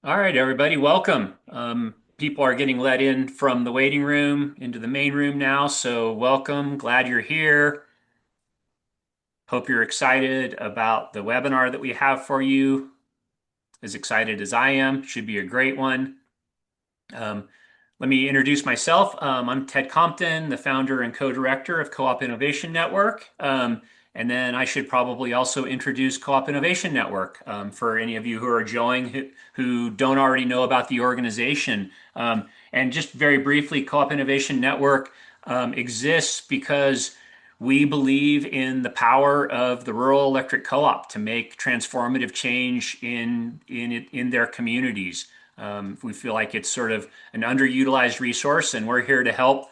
All right, everybody, welcome. People are getting let in from the waiting room into the main room now, so welcome. Glad you're here. Hope you're excited about the webinar that we have for you. As excited as I am, should be a great one. Um, Let me introduce myself. I'm Ted Compton, the founder and co-director of Co-op Innovation Network. And then I should probably also introduce Co-op Innovation Network for any of you who are joining who don't already know about the organization. And just very briefly, Co-op Innovation Network exists because we believe in the power of the rural electric co-op to make transformative change in their communities. We feel like it's sort of an underutilized resource, and we're here to help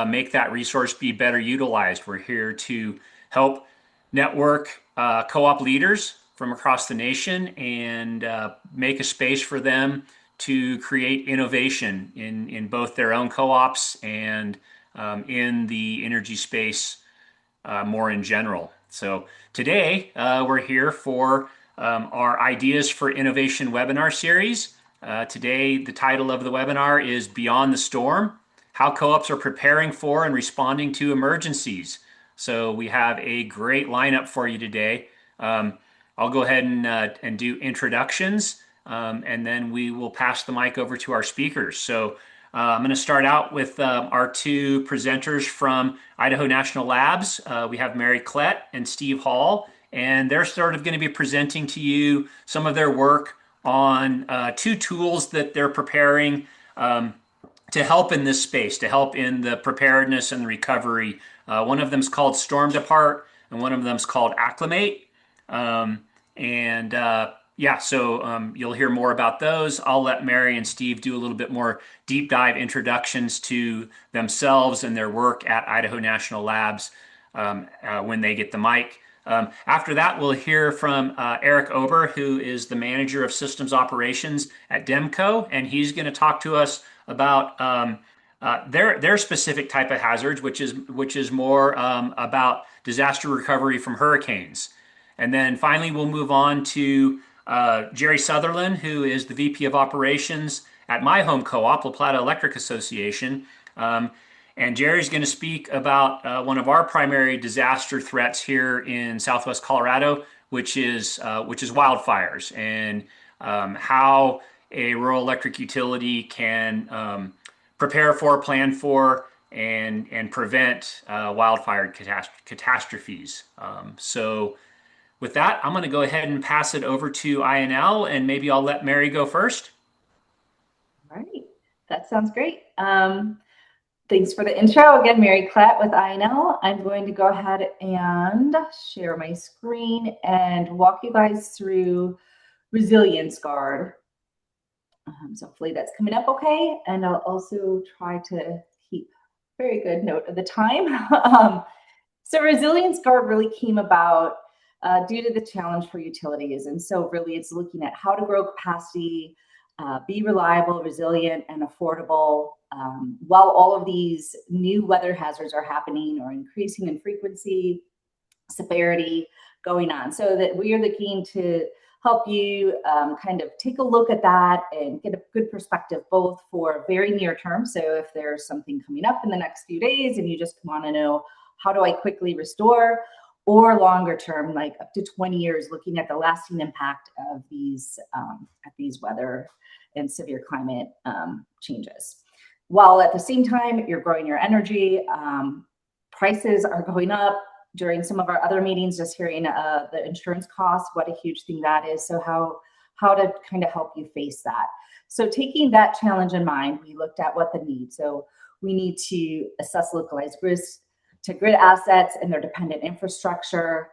make that resource be better utilized. We're here to help network co-op leaders from across the nation and make a space for them to create innovation in both their own co-ops and in the energy space more in general. So today we're here for our Ideas for Innovation webinar series. Today, the title of the webinar is Beyond the Storm, How Co-ops are Preparing for and Responding to Emergencies. So we have a great lineup for you today. I'll go ahead and do introductions, and then we will pass the mic over to our speakers. So I'm going to start out with our two presenters from Idaho National Labs. We have Mary Klett and Steve Hall, and they're sort of going to be presenting to you some of their work on two tools that they're preparing to help in this space, to help in the preparedness and the recovery. One of them is called Storm Depart, and one of them is called Acclimate. And yeah, so you'll hear more about those. I'll let Mary and Steve do a little bit more deep dive introductions to themselves and their work at Idaho National Labs when they get the mic. After that, we'll hear from Eric Ober, who is the manager of systems operations at DEMCO, and he's going to talk to us about their specific type of hazards, which is more about disaster recovery from hurricanes. And then finally, we'll move on to Jerry Sutherland, who is the VP of Operations at my home co-op, La Plata Electric Association. And Jerry's going to speak about one of our primary disaster threats here in Southwest Colorado, which is wildfires, and how a rural electric utility can prepare for, plan for, and prevent wildfire catastrophes. So with that, I'm going to go ahead and pass it over to INL, and maybe I'll let Mary go first. All right, that sounds great. Thanks for the intro. Again, Mary Klett with INL. I'm going to go ahead and share my screen and walk you guys through Resilience Guard. So hopefully that's coming up okay. And I'll also try to keep very good note of the time. So Resilience Guard really came about due to the challenge for utilities. And so really it's looking at how to grow capacity, be reliable, resilient, and affordable while all of these new weather hazards are happening or increasing in frequency, severity going on. So that we are looking to help you kind of take a look at that and get a good perspective, both for very near term. So if there's something coming up in the next few days and you just want to know, how do I quickly restore? Or longer term, like up to 20 years, looking at the lasting impact of these weather and severe climate changes. While at the same time, you're growing your energy, prices are going up. During some of our other meetings, just hearing the insurance costs, what a huge thing that is. So how to kind of help you face that. So taking that challenge in mind, we looked at what the need. So we need to assess localized risks to grid assets and their dependent infrastructure,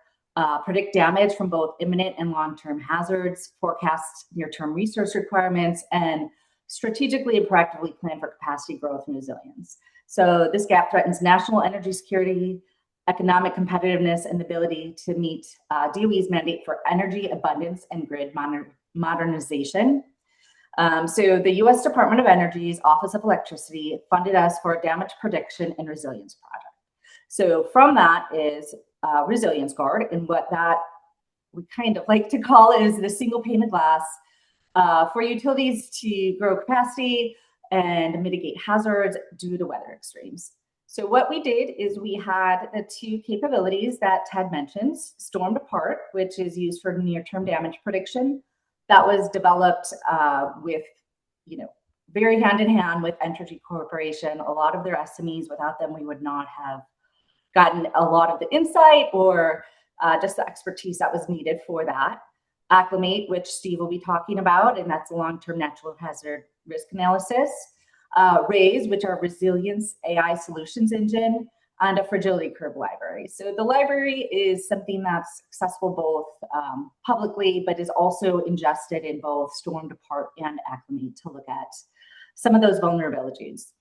predict damage from both imminent and long-term hazards, forecast near-term resource requirements, and strategically and proactively plan for capacity growth and resilience. So this gap threatens national energy security, economic competitiveness, and the ability to meet DOE's mandate for energy abundance and grid modernization. So the U.S. Department of Energy's Office of Electricity funded us for a damage prediction and resilience project. So from that is Resilience Guard, and what that we kind of like to call is the single pane of glass for utilities to grow capacity and mitigate hazards due to weather extremes. So what we did is we had the two capabilities that Ted mentioned, Storm Depart, which is used for near-term damage prediction. That was developed with, very hand in hand with Entergy Corporation. A lot of their SMEs, without them, we would not have gotten a lot of the insight or just the expertise that was needed for that. Acclimate, which Steve will be talking about, and that's a long-term natural hazard risk analysis. RAISE, which are resilience AI solutions engine, and a fragility curve library. So the library is something that's accessible both publicly, but is also ingested in both Storm Depart and Acclimate to look at some of those vulnerabilities.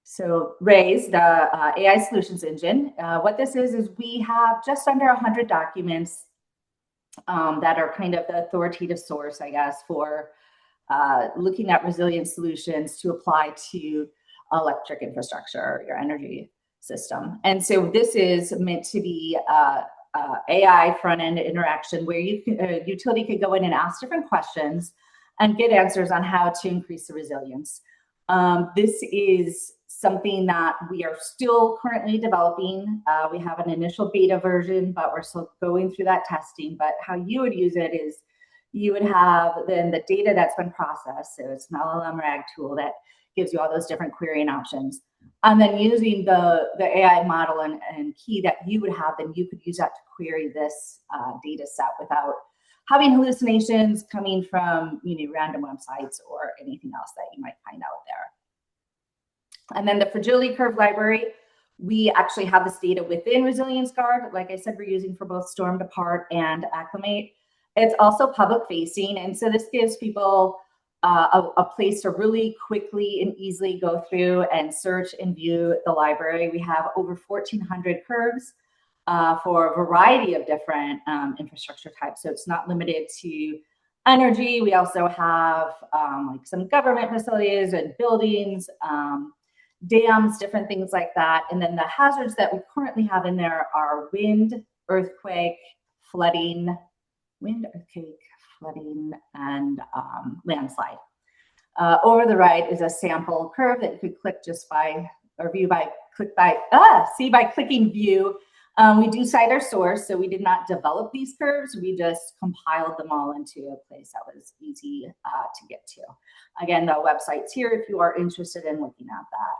So RAISE, the AI solutions engine, what this is we have just under 100 documents that are kind of the authoritative source, I guess, for looking at resilient solutions to apply to electric infrastructure, your energy system. And so this is meant to be AI front-end interaction where utility could go in and ask different questions and get answers on how to increase the resilience. This is something that we are still currently developing. We have an initial beta version, but we're still going through that testing. But how you would use it is you would have then the data that's been processed. So it's an LLM RAG tool that gives you all those different querying options. And then using the AI model and key that you would have, then you could use that to query this data set without having hallucinations coming from random websites or anything else that you might find out there. And then the fragility curve library, we actually have this data within Resilience Guard. Like I said, we're using for both Storm Depart and Acclimate. It's also public facing. And so this gives people a place to really quickly and easily go through and search and view the library. We have over 1,400 curves for a variety of different infrastructure types. So it's not limited to energy. We also have like some government facilities and buildings, dams, different things like that. And then the hazards that we currently have in there are wind, earthquake, flooding, and landslide. Over the right is a sample curve that you could click just by, or view by, see by clicking view. We do cite our source, so we did not develop these curves. We just compiled them all into a place that was easy to get to. Again, the website's here if you are interested in looking at that.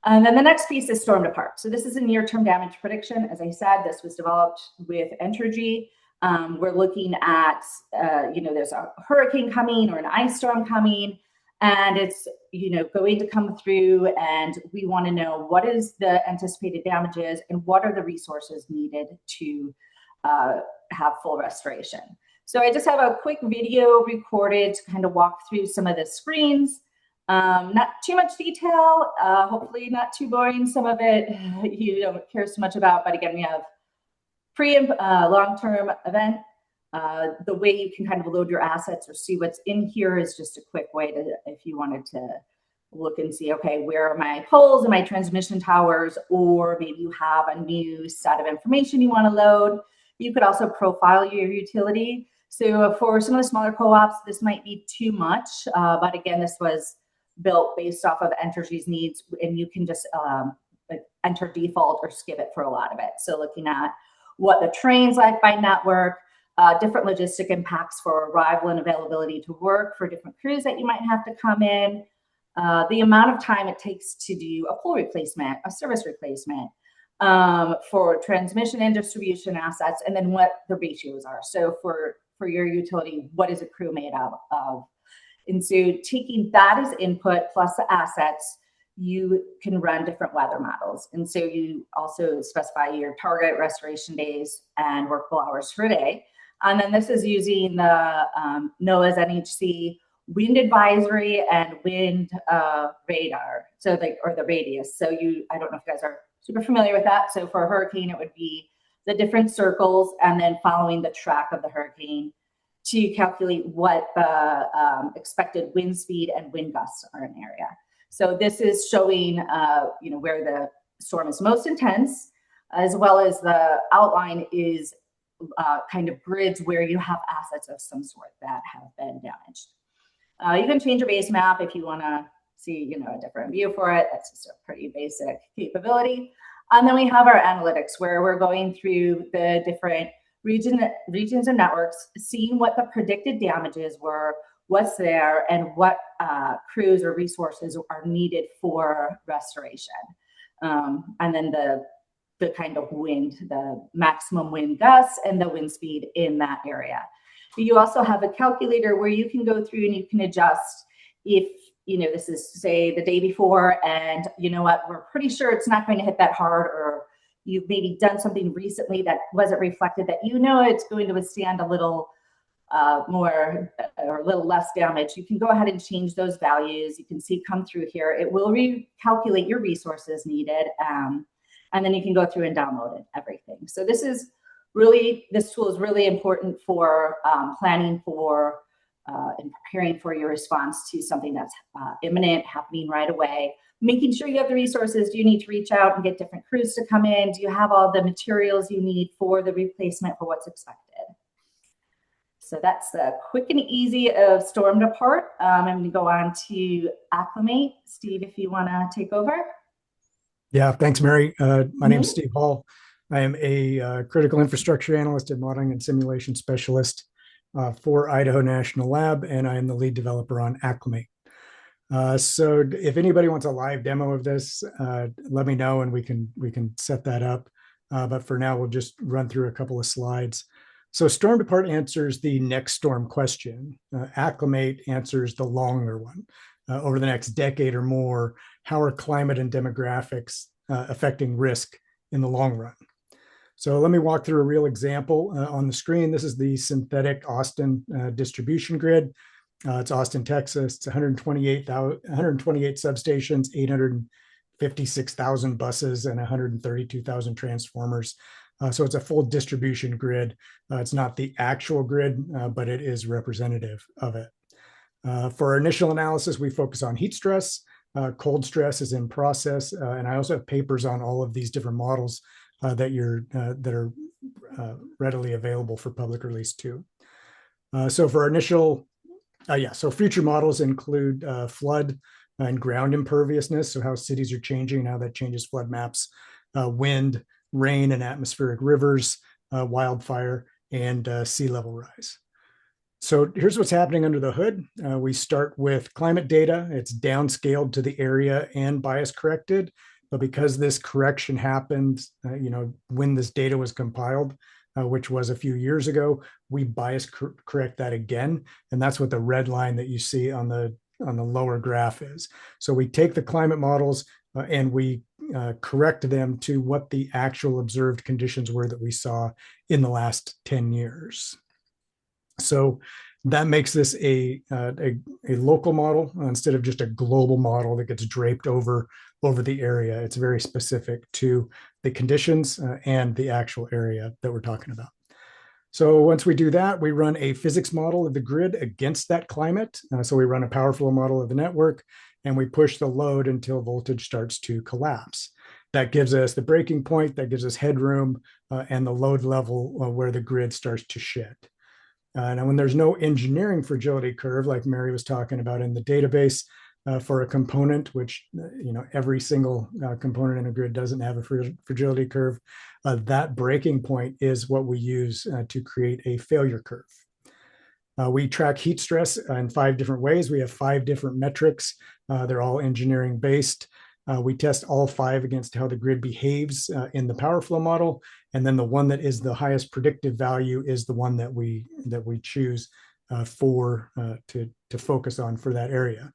And then the next piece is Storm Depart. So this is a near-term damage prediction. As I said, this was developed with Entergy. We're looking at, there's a hurricane coming or an ice storm coming, and it's, going to come through, and we want to know what is the anticipated damages and what are the resources needed to have full restoration. So I just have a quick video recorded to kind of walk through some of the screens. Not too much detail, hopefully not too boring. Some of it you don't care so much about, but again, we have pre and long-term event. The way you can kind of load your assets or see what's in here is just a quick way to, if you wanted to look and see, okay, where are my poles and my transmission towers, or maybe you have a new set of information you want to load. You could also profile your utility. So for some of the smaller co-ops, this might be too much, but again, this was built based off of Entergy's needs, and you can just enter default or skip it for a lot of it. So looking at what the train's like by network, different logistic impacts for arrival and availability to work for different crews that you might have to come in, the amount of time it takes to do a pole replacement, a service replacement, for transmission and distribution assets, and then what the ratios are. So for your utility, what is a crew made of? And so taking that as input plus the assets, you can run different weather models. And so you also specify your target restoration days and workable hours per day. And then this is using the NOAA's NHC wind advisory and wind radar, so or the radius. So I don't know if you guys are super familiar with that. So for a hurricane, it would be the different circles and then following the track of the hurricane to calculate what the expected wind speed and wind gusts are in the area. So this is showing, where the storm is most intense, as well as the outline is kind of grids where you have assets of some sort that have been damaged. You can change your base map if you want to see, a different view for it. That's just a pretty basic capability. And then we have our analytics where we're going through the different regions and networks, seeing what the predicted damages were, what's there, and what crews or resources are needed for restoration. And then the kind of wind, the maximum wind gusts and the wind speed in that area. You also have a calculator where you can go through and you can adjust if, this is say the day before and you know what, we're pretty sure it's not going to hit that hard, or you've maybe done something recently that wasn't reflected that it's going to withstand a little more or a little less damage. You can go ahead and change those values. You can see come through here. It will recalculate your resources needed. And then you can go through and download it, everything. So this tool is really important for planning for and preparing for your response to something that's imminent, happening right away. Making sure you have the resources. Do you need to reach out and get different crews to come in? Do you have all the materials you need for the replacement for what's expected? So that's the quick and easy of storm depart. I'm going to go on to acclimate. Steve, if you want to take over. Yeah, thanks, Mary. My name is Steve Hall. I am a critical infrastructure analyst and modeling and simulation specialist for Idaho National Lab, and I am the lead developer on Acclimate. So if anybody wants a live demo of this, let me know and we can set that up. But for now, we'll just run through a couple of slides. So Storm Depart answers the next storm question. Acclimate answers the longer one. Over the next decade or more, how are climate and demographics affecting risk in the long run? So let me walk through a real example on the screen. This is the synthetic Austin distribution grid. It's Austin, Texas. It's 128 substations, 856,000 buses, and 132,000 transformers. So it's a full distribution grid. It's not the actual grid, but it is representative of it. For our initial analysis, we focus on heat stress. Cold stress is in process, and I also have papers on all of these different models that are readily available for public release too. So for our initial, so future models include flood and ground imperviousness, so how cities are changing and how that changes flood maps, wind, rain, and atmospheric rivers, wildfire, and sea level rise. So here's what's happening under the hood. We start with climate data. It's downscaled to the area and bias corrected. But because this correction happened, when this data was compiled, which was a few years ago, we bias correct that again. And that's what the red line that you see on the lower graph is. So we take the climate models and we correct them to what the actual observed conditions were that we saw in the last 10 years. So that makes this a local model instead of just a global model that gets draped over the area. It's very specific to the conditions and the actual area that we're talking about. So once we do that, we run a physics model of the grid against that climate. So we run a power flow model of the network, and we push the load until voltage starts to collapse. That gives us the breaking point, that gives us headroom, and the load level where the grid starts to shed. Now, when there's no engineering fragility curve, like Mary was talking about in the database for a component, which, every single component in a grid doesn't have a fragility curve, that breaking point is what we use to create a failure curve. We track heat stress in 5 different ways. We have 5 different metrics. They're all engineering based. We test all 5 against how the grid behaves in the power flow model. And then the one that is the highest predictive value is the one that we choose to focus on for that area.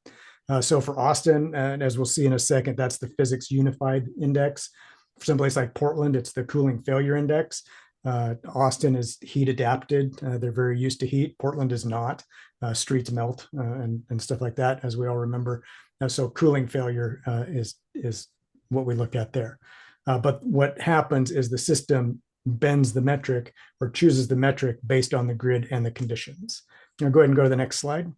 So for Austin, and as we'll see in a second, that's the physics unified index. For someplace like Portland, it's the cooling failure index. Austin is heat adapted. They're very used to heat. Portland is not. Streets melt and stuff like that, as we all remember. So cooling failure is what we look at there. But what happens is the system bends the metric or chooses the metric based on the grid and the conditions. Now go ahead and go to the next slide.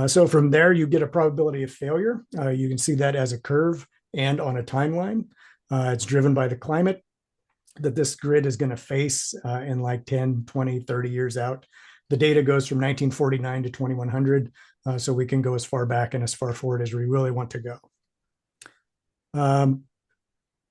So from there, you get a probability of failure. You can see that as a curve and on a timeline. It's driven by the climate. that this grid is going to face in like 10, 20, 30 years out. The data goes from 1949 to 2100, so we can go as far back and as far forward as we really want to go.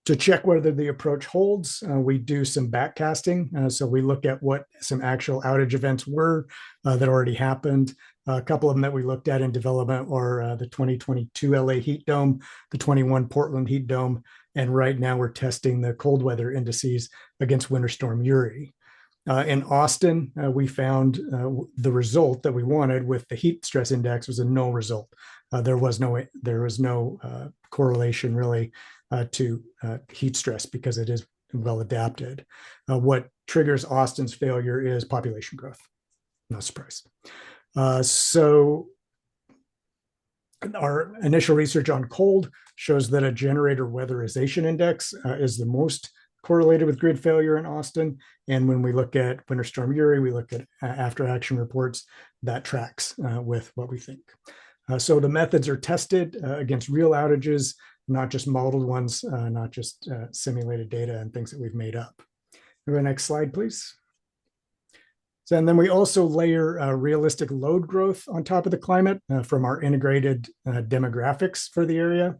To check whether the approach holds, we do some backcasting. So we look at what some actual outage events were that already happened. A couple of them that we looked at in development are the 2022 LA heat dome, the 21 Portland heat dome, and right now we're testing the cold weather indices against Winter Storm Uri. In Austin, we found the result that we wanted with the heat stress index was a null result. There was no correlation really to heat stress because it is well adapted. What triggers Austin's failure is population growth. No surprise. So our initial research on cold shows that a generator weatherization index is the most correlated with grid failure in Austin. And when we look at Winter Storm Uri, we look at after action reports that tracks with what we think. So the methods are tested against real outages, not just modeled ones, not just simulated data and things that we've made up. Go to the next slide, please. So, and then we also layer realistic load growth on top of the climate from our integrated demographics for the area.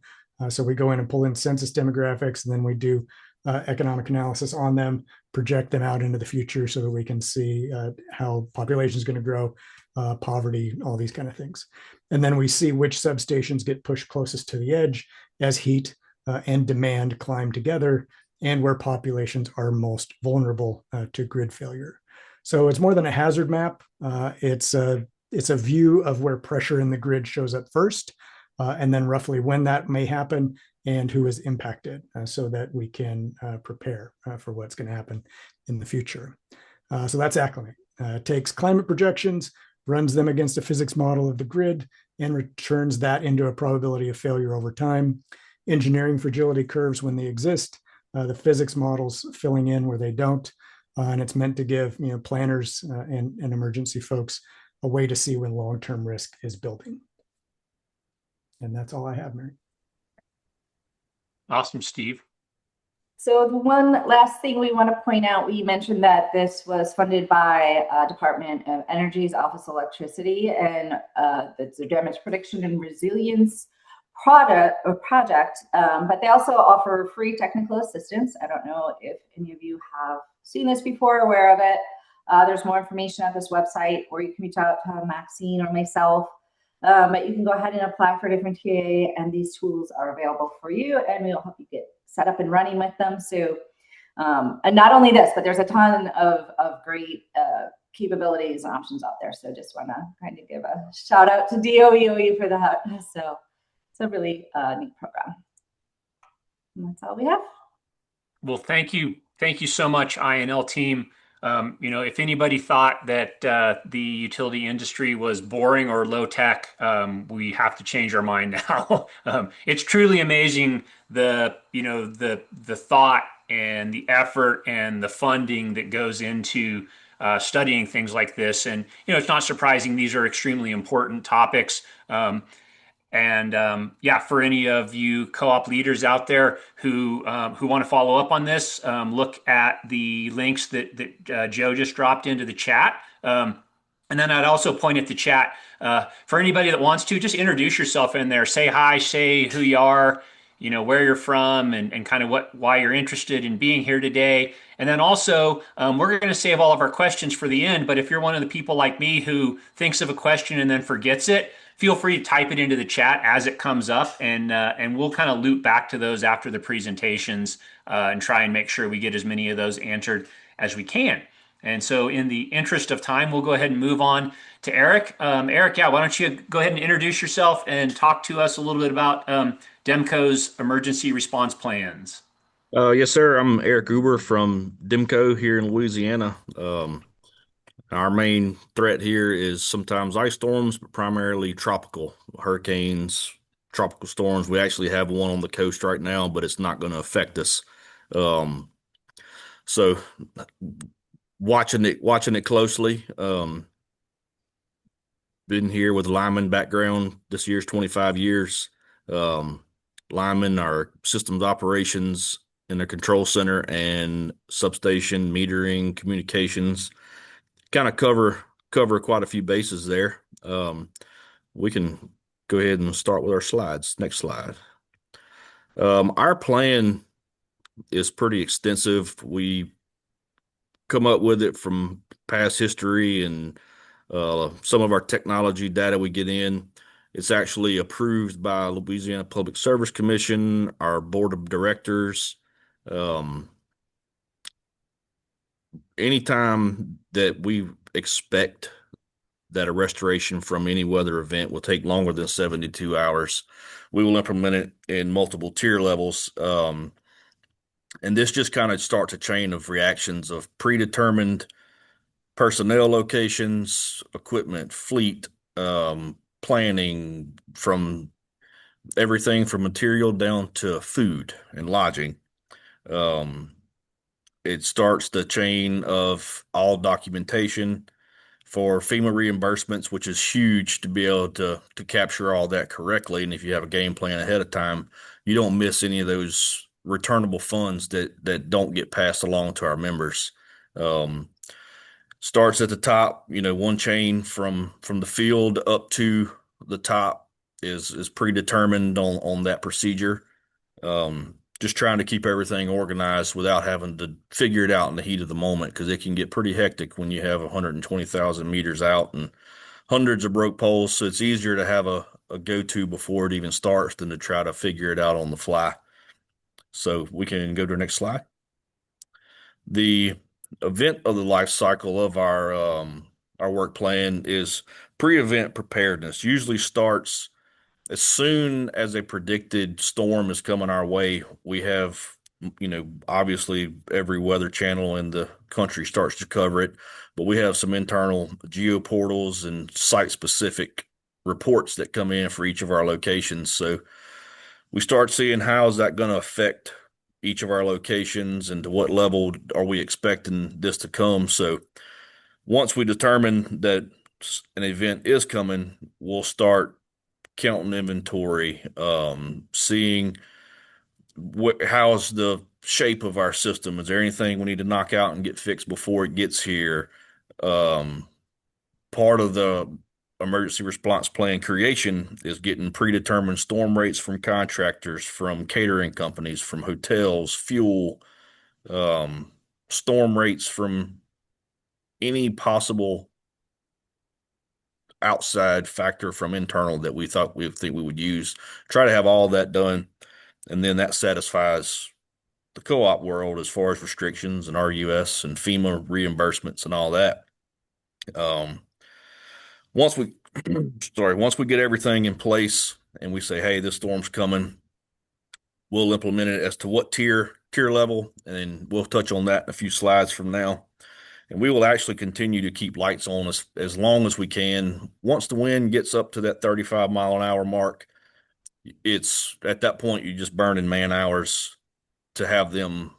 So we go in and pull in census demographics, and then we do economic analysis on them, project them out into the future so that we can see how population is going to grow, poverty, all these kind of things. And then we see which substations get pushed closest to the edge as heat and demand climb together, and where populations are most vulnerable to grid failure. So it's more than a hazard map. It's a view of where pressure in the grid shows up first, and then roughly when that may happen and who is impacted, so that we can prepare for what's going to happen in the future. So that's Acclimate. Takes climate projections, runs them against a physics model of the grid, and returns that into a probability of failure over time. Engineering fragility curves when they exist, the physics models filling in where they don't. And it's meant to give planners and emergency folks a way to see when long-term risk is building. And that's all I have, Mary. Awesome, Steve. So the one last thing we want to point out, we mentioned that this was funded by Department of Energy's Office of Electricity, and it's a damage prediction and resilience project, but they also offer free technical assistance. I don't know if any of you have seen this before, aware of it. There's more information at this website, or you can reach out to Maxine or myself. But you can go ahead and apply for different TA, and these tools are available for you, and we'll help you get set up and running with them. So, and not only this, but there's a ton of great capabilities and options out there. So just want to kind of give a shout out to DOE for that. So it's a really neat program. And that's all we have. Well, thank you. Thank you so much, INL team. If anybody thought that the utility industry was boring or low tech, we have to change our mind now. It's truly amazing the thought and the effort and the funding that goes into studying things like this. And it's not surprising these are extremely important topics. For any of you co-op leaders out there who want to follow up on this, look at the links that Joe just dropped into the chat. And then I'd also point at the chat for anybody that wants to, just introduce yourself in there. Say hi, say who you are, where you're from, and kind of why you're interested in being here today. And then also, we're going to save all of our questions for the end. But if you're one of the people like me who thinks of a question and then forgets it, feel free to type it into the chat as it comes up, and we'll kind of loop back to those after the presentations and try and make sure we get as many of those answered as we can. And so in the interest of time, we'll go ahead and move on to Eric. Eric, why don't you go ahead and introduce yourself and talk to us a little bit about DEMCO's emergency response plans. Yes, sir. I'm Eric Uber from DEMCO here in Louisiana. Our main threat here is sometimes ice storms, but primarily tropical hurricanes, tropical storms. We actually have one on the coast right now, but it's not going to affect us. So watching it closely. Been here with a lineman background. This year's 25 years. Lineman, our systems operations in the control center and substation, metering, communications. Kind of cover quite a few bases there. We can go ahead and start with our slides. Next slide. Our plan is pretty extensive. We come up with it from past history and some of our technology data we get in. It's actually approved by Louisiana Public Service Commission, our board of directors. Um, Anytime that we expect that a restoration from any weather event will take longer than 72 hours, we will implement it in multiple tier levels. And this just kind of starts a chain of reactions of predetermined personnel locations, equipment, fleet, planning, from everything from material down to food and lodging. Um, it starts the chain of all documentation for FEMA reimbursements, which is huge to be able to capture all that correctly. And if you have a game plan ahead of time, you don't miss any of those returnable funds that don't get passed along to our members. Um, Starts at the top, one chain from the field up to the top is predetermined on that procedure. Just trying to keep everything organized without having to figure it out in the heat of the moment, because it can get pretty hectic when you have 120,000 meters out and hundreds of broke poles. So it's easier to have a go-to before it even starts than to try to figure it out on the fly. So we can go to the next slide. The event of the life cycle of our work plan is pre-event preparedness. Usually starts as soon as a predicted storm is coming our way. We have, obviously every weather channel in the country starts to cover it, but we have some internal geoportals and site-specific reports that come in for each of our locations. So we start seeing how is that going to affect each of our locations and to what level are we expecting this to come. So once we determine that an event is coming, we'll start counting inventory, seeing how's the shape of our system. Is there anything we need to knock out and get fixed before it gets here? Um, Part of the emergency response plan creation is getting predetermined storm rates from contractors, from catering companies, from hotels, fuel, um, storm rates from any possible outside factor from internal that we thought we think we would use. Try to have all that done, and then that satisfies the co-op world as far as restrictions and RUS and FEMA reimbursements and all that. Um, once we once we get everything in place and we say, hey, this storm's coming, we'll implement it as to what tier level, and then we'll touch on that in a few slides from now. And we will actually continue to keep lights on as long as we can. Once the wind gets up to that 35-mile-an-hour mark, it's at that point you're just burning man hours to have them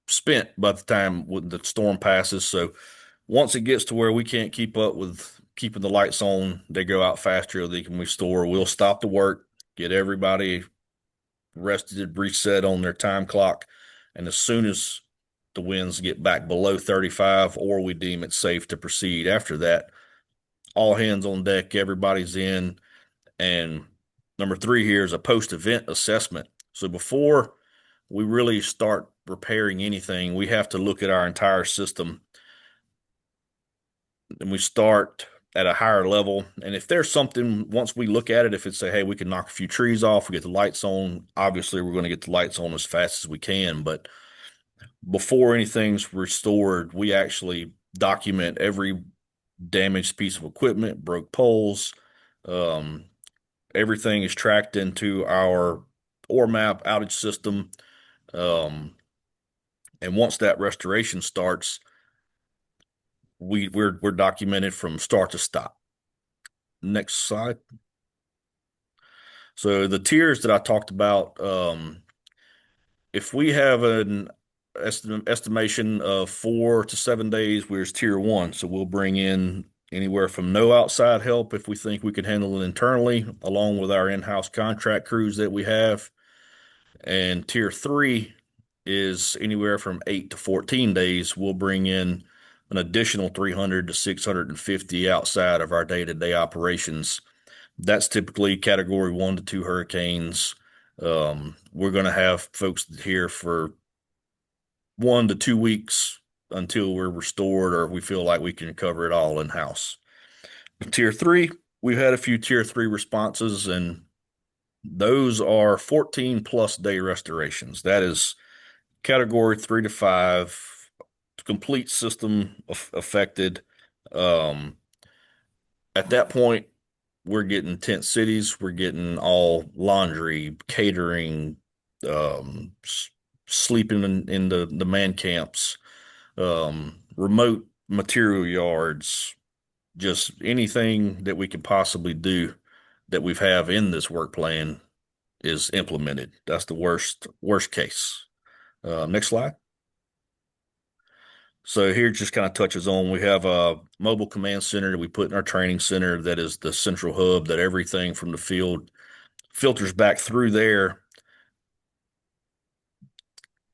spent by the time when the storm passes. So once it gets to where we can't keep up with keeping the lights on, they go out faster, they can restore. We'll stop the work, get everybody rested, reset on their time clock, and as soon as the winds get back below 35 or we deem it safe to proceed after that, all hands on deck, everybody's in. And number three here is a post-event assessment. So before we really start repairing anything, we have to look at our entire system, and we start at a higher level. And if there's something, once we look at it, if it's say, hey, we can knock a few trees off, we get the lights on, obviously we're going to get the lights on as fast as we can. But before anything's restored, we actually document every damaged piece of equipment, broke poles. Um, Everything is tracked into our ORMAP outage system. Um, and once that restoration starts, we're documented from start to stop. Next slide. So the tiers that I talked about, if we have an estimation of 4 to 7 days, where's tier one. So we'll bring in anywhere from no outside help if we think we can handle it internally, along with our in-house contract crews that we have. And tier 3 is anywhere from 8 to 14 days. We'll bring in an additional 300 to 650 outside of our day-to-day operations. That's typically category 1 to 2 hurricanes. We're going to have folks here for 1 to 2 weeks until we're restored or we feel like we can cover it all in-house. Tier 3, we've had a few tier 3 responses, and those are 14 plus day restorations. That is category 3 to 5, complete system affected. Um, at that point, we're getting tent cities, we're getting all laundry, catering, sleeping in the man camps, remote material yards, just anything that we can possibly do that we've have in this work plan is implemented. That's the worst case. Next slide. So here it just kind of touches on, we have a mobile command center that we put in our training center that is the central hub that everything from the field filters back through there.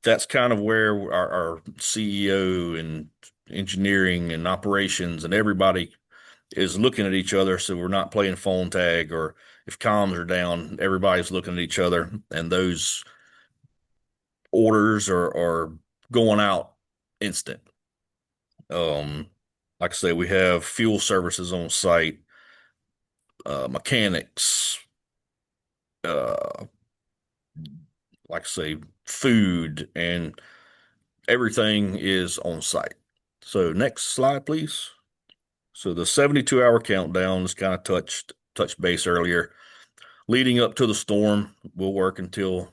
That's kind of where our CEO and engineering and operations and everybody is looking at each other. So we're not playing phone tag, or if comms are down, everybody's looking at each other, and those orders are going out instant. Like I say, we have fuel services on site, mechanics, uh, like I say, food, and everything is on site. So next slide, please. So the 72-hour countdown is kind of touched base earlier. Leading up to the storm, we'll work until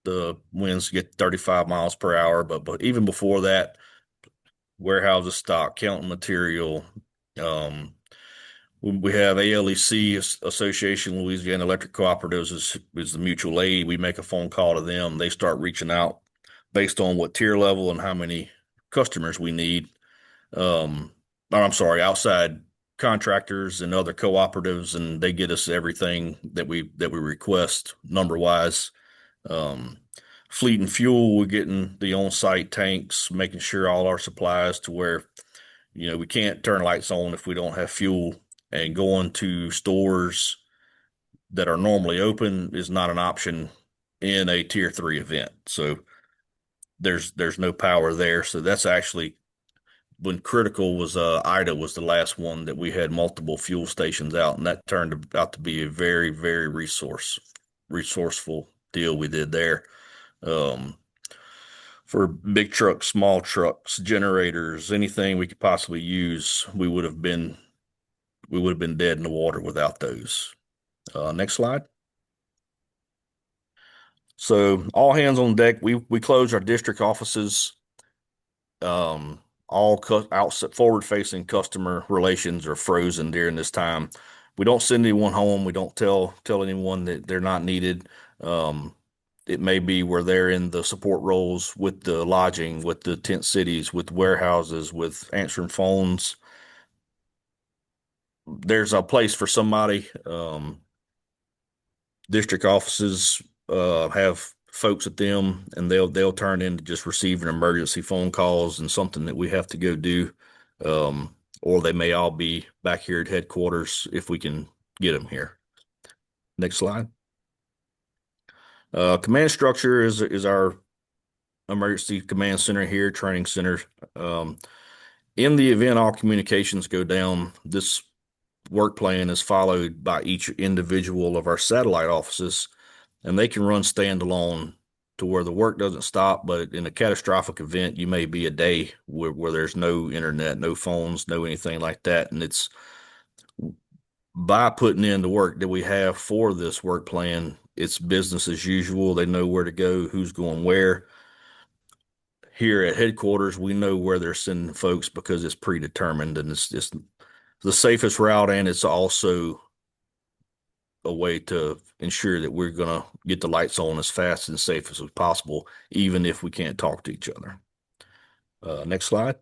the winds get 35 miles per hour. But even before that, warehouses stock, counting material. We have ALEC Association, Louisiana Electric Cooperatives is the mutual aid. We make a phone call to them. They start reaching out based on what tier level and how many customers we need. Or I'm sorry, outside contractors and other cooperatives, and they get us everything that we request number wise. Um, Fleet and fuel, we're getting the on-site tanks, making sure all our supplies to where, we can't turn lights on if we don't have fuel, and going to stores that are normally open is not an option in a tier 3 event. So there's no power there. So that's actually when critical was Ida was the last one that we had multiple fuel stations out, and that turned out to be a very, very resourceful deal we did there. Um, for big trucks, small trucks, generators, anything we could possibly use, we would have been dead in the water without those. Next slide. So all hands on deck. We closed our district offices. All forward facing customer relations are frozen during this time. We don't send anyone home. We don't tell anyone that they're not needed. Um, it may be where they're in the support roles with the lodging, with the tent cities, with warehouses, with answering phones. There's a place for somebody. District offices have folks at them, and they'll turn into just receiving emergency phone calls and something that we have to go do. Or they may all be back here at headquarters if we can get them here. Next slide. Command structure is our emergency command center here, training center. In the event all communications go down, this work plan is followed by each individual of our satellite offices, and they can run standalone to where the work doesn't stop. But in a catastrophic event, you may be a day where there's no internet, no phones, no anything like that. And it's by putting in the work that we have for this work plan, it's business as usual. They know where to go, who's going where. Here at headquarters, we know where they're sending folks because it's predetermined, and it's just the safest route, and it's also a way to ensure that we're going to get the lights on as fast and safe as possible, even if we can't talk to each other. Next slide.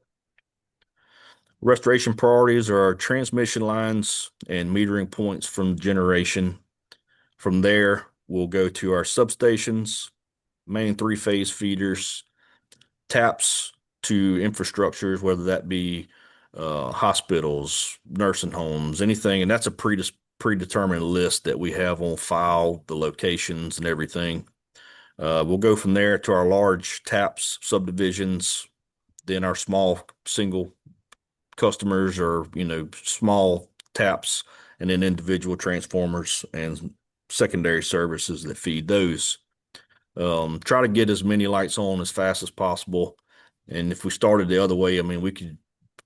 Restoration priorities are our transmission lines and metering points from generation. From there, We'll go to our substations, main three-phase feeders, taps to infrastructures, whether that be hospitals, nursing homes, anything. And that's a predetermined list that we have on file, the locations and everything. We'll go from there to our large taps subdivisions, then our small single customers or, small taps, and then individual transformers and secondary services that feed those. Try to get as many lights on as fast as possible. And if we started the other way, I mean, we could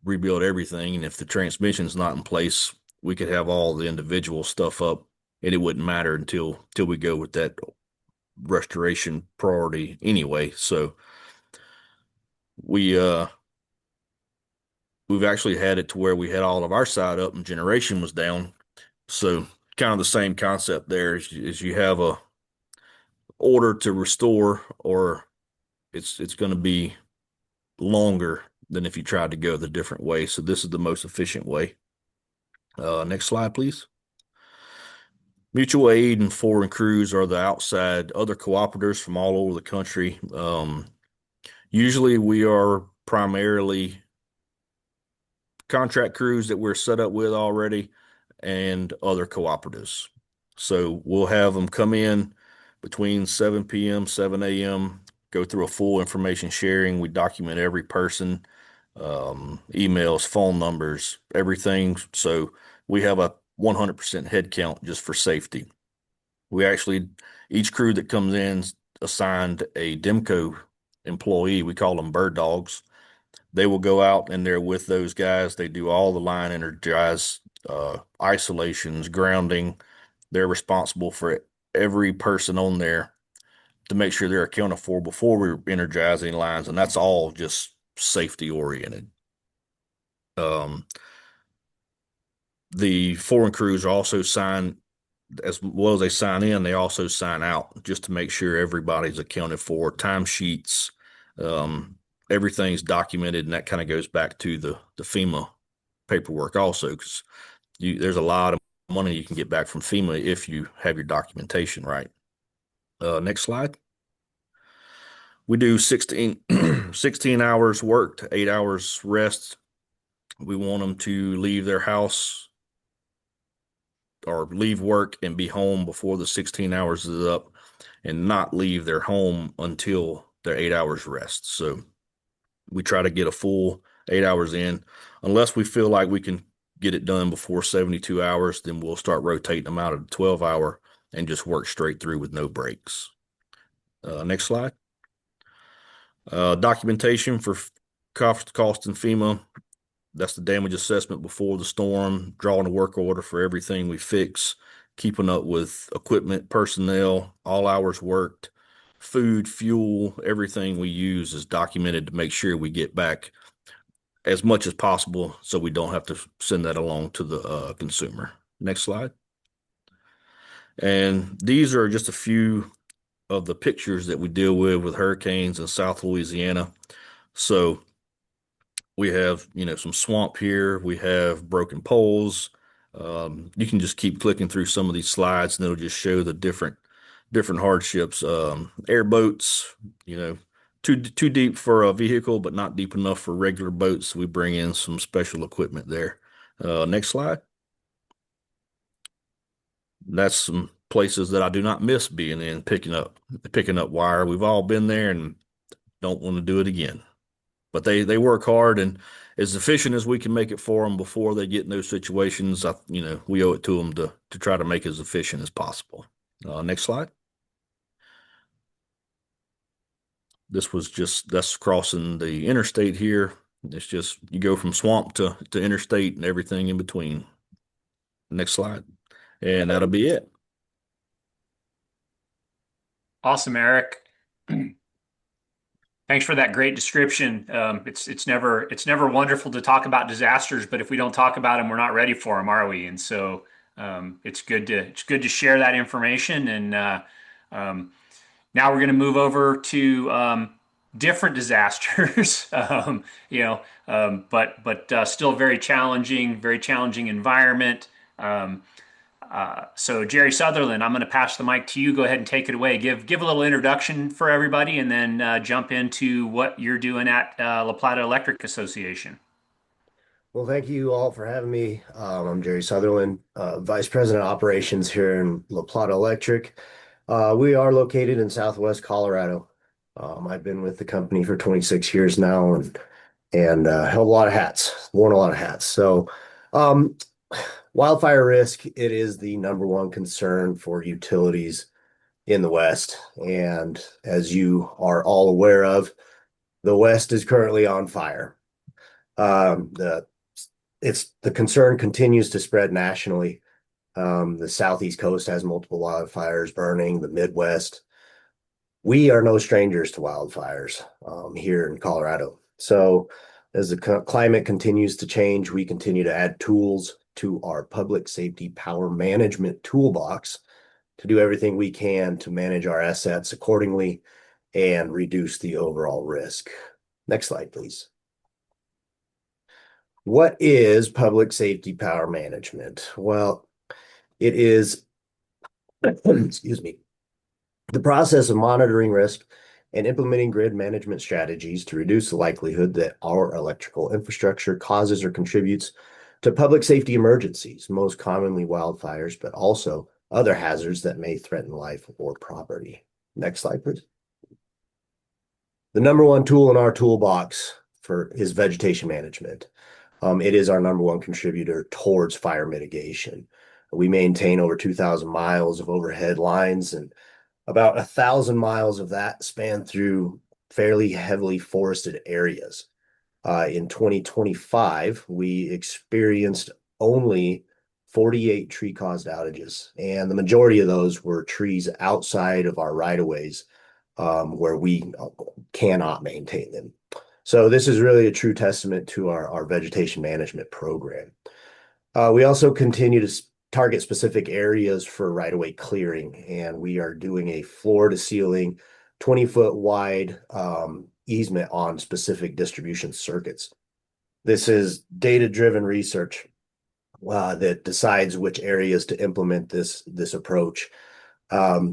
rebuild everything. And if the transmission's not in place, we could have all the individual stuff up and it wouldn't matter until we go with that restoration priority anyway. So we we've actually had it to where we had all of our side up and generation was down. So kind of the same concept there is you have a order to restore, or it's going to be longer than if you tried to go the different way. So this is the most efficient way. Next slide, please. Mutual aid and foreign crews are the outside other cooperators from all over the country. Usually we are primarily contract crews that we're set up with already and other cooperatives. So we'll have them come in between 7 p.m., 7 a.m., go through a full information sharing. We document every person, emails, phone numbers, everything. So we have a 100% head count just for safety. We actually, each crew that comes in assigned a DEMCO employee. We call them bird dogs. They will go out and they're with those guys. They do all the line energize, isolations, grounding. They're responsible for every person on there to make sure they're accounted for before we energize any lines, and that's all just safety oriented. Um, the foreign crews also sign, as well as they sign in, they also sign out just to make sure everybody's accounted for. Timesheets, um, everything's documented, and that kind of goes back to the FEMA paperwork also, because there's a lot of money you can get back from FEMA if you have your documentation right. Next slide. We do 16 hours worked, 8 hours rest. We want them to leave their house or leave work and be home before the 16 hours is up and not leave their home until their 8 hours rest. So we try to get a full 8 hours in. Unless we feel like we can get it done before 72 hours, then we'll start rotating them out of the 12-hour and just work straight through with no breaks. Next slide. Documentation for cost and FEMA. That's the damage assessment before the storm, drawing a work order for everything we fix, keeping up with equipment, personnel, all hours worked, food, fuel, everything we use is documented to make sure we get back as much as possible so we don't have to send that along to the consumer. Next slide. And these are just a few of the pictures that we deal with hurricanes in South Louisiana. So we have, some swamp here. We have broken poles. You can just keep clicking through some of these slides and it'll just show the different hardships. Airboats, too deep for a vehicle, but not deep enough for regular boats. We bring in some special equipment there. Next slide. That's some places that I do not miss being in, picking up wire. We've all been there and don't want to do it again. But they work hard, and as efficient as we can make it for them before they get in those situations, we owe it to them to try to make it as efficient as possible. Next slide. That's crossing the interstate here. It's just you go from swamp to interstate and everything in between. Next slide. And that'll be it. Awesome, Eric. Thanks for that great description. It's never wonderful to talk about disasters, but if we don't talk about them, we're not ready for them, are we? And so it's good to share that information. And now we're going to move over to different disasters. But still very challenging environment. So Jerry Sutherland, I'm going to pass the mic to you. Go ahead and take it away. Give a little introduction for everybody, and then jump into what you're doing at La Plata Electric Association. Well, thank you all for having me. I'm Jerry Sutherland, Vice President of Operations here in La Plata Electric. We are located in Southwest Colorado. I've been with the company for 26 years now and held a lot of hats, worn a lot of hats. Um, Wildfire risk, it is the number one concern for utilities in the West. And as you are all aware of, the West is currently on fire. The the concern continues to spread nationally. The Southeast coast has multiple wildfires burning, the Midwest. We are no strangers to wildfires here in Colorado. So as the climate continues to change, we continue to add tools to our public safety power management toolbox to do everything we can to manage our assets accordingly and reduce the overall risk. Next slide, please. What is public safety power management? Well, it is, excuse me, the process of monitoring risk and implementing grid management strategies to reduce the likelihood that our electrical infrastructure causes or contributes to public safety emergencies, most commonly wildfires, but also other hazards that may threaten life or property. Next slide, please. The number one tool in our toolbox is vegetation management. It is our number one contributor towards fire mitigation. We maintain over 2,000 miles of overhead lines, and about 1,000 miles of that span through fairly heavily forested areas. In 2025, we experienced only 48 tree-caused outages, and the majority of those were trees outside of our right-of-ways, where we cannot maintain them. So this is really a true testament to our vegetation management program. We also continue to target specific areas for right-of-way clearing, and we are doing a floor-to-ceiling 20-foot wide easement on specific distribution circuits. This is data-driven research that decides which areas to implement this approach.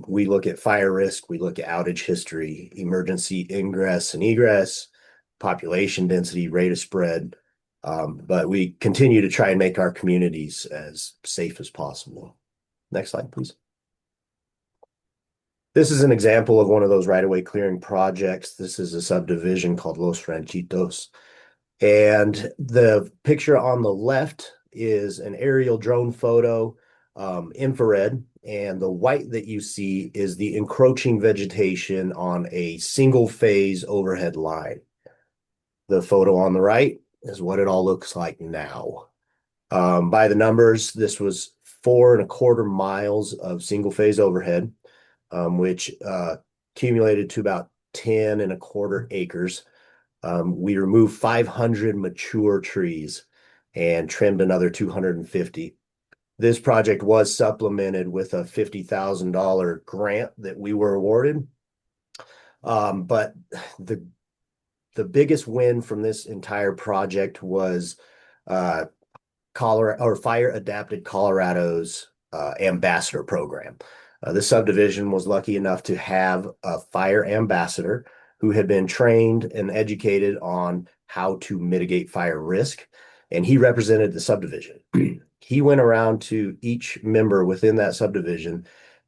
We look at fire risk, we look at outage history, emergency ingress and egress, population density, rate of spread, but we continue to try and make our communities as safe as possible. Next slide, please. This is an example of one of those right-of-way clearing projects. This is a subdivision called Los Ranchitos. And the picture on the left is an aerial drone photo, infrared, and the white that you see is the encroaching vegetation on a single phase overhead line. The photo on the right is what it all looks like now. By the numbers, this was 4.25 miles of single phase overhead, which accumulated to about 10.25 acres. We removed 500 mature trees and trimmed another 250. This project was supplemented with a $50,000 grant that we were awarded. But the biggest win from this entire project was Fire Adapted Colorado's ambassador program. This subdivision was lucky enough to have a fire ambassador who had been trained and educated on how to mitigate fire risk, and he represented the subdivision. He went around to each member within that subdivision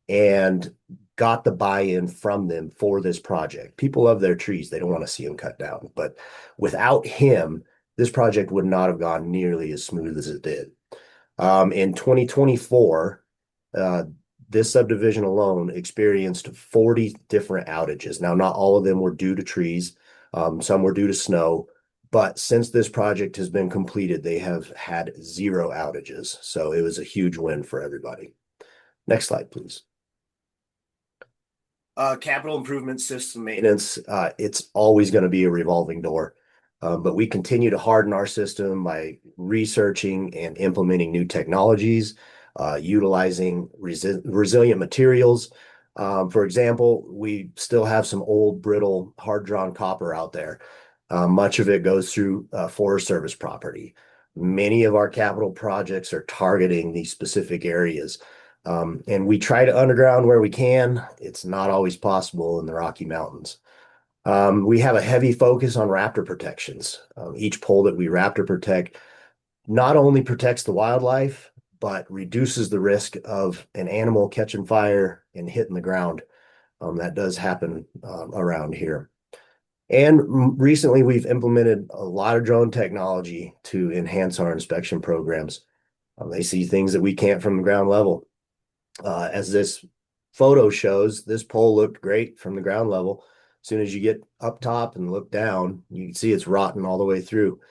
and got the buy-in from them for this project. People love their trees. They don't want to see them cut down. But without him, this project would not have gone nearly as smooth as it did. In 2024, this subdivision alone experienced 40 different outages. Now, not all of them were due to trees. Some were due to snow. But since this project has been completed, they have had 0 outages. So it was a huge win for everybody. Next slide, please. Capital improvement system maintenance, it's always going to be a revolving door. But we continue to harden our system by researching and implementing new technologies, utilizing resilient materials. For example, we still have some old, brittle, hard-drawn copper out there. Much of it goes through Forest Service property. Many of our capital projects are targeting these specific areas. And we try to underground where we can. It's not always possible in the Rocky Mountains. We have a heavy focus on raptor protections. Each pole that we raptor protect not only protects the wildlife, but reduces the risk of an animal catching fire and hitting the ground. That does happen around here. And recently, we've implemented a lot of drone technology to enhance our inspection programs. They see things that we can't from the ground level. As this photo shows, this pole looked great from the ground level. As soon as you get up top and look down, you can see it's rotten all the way through.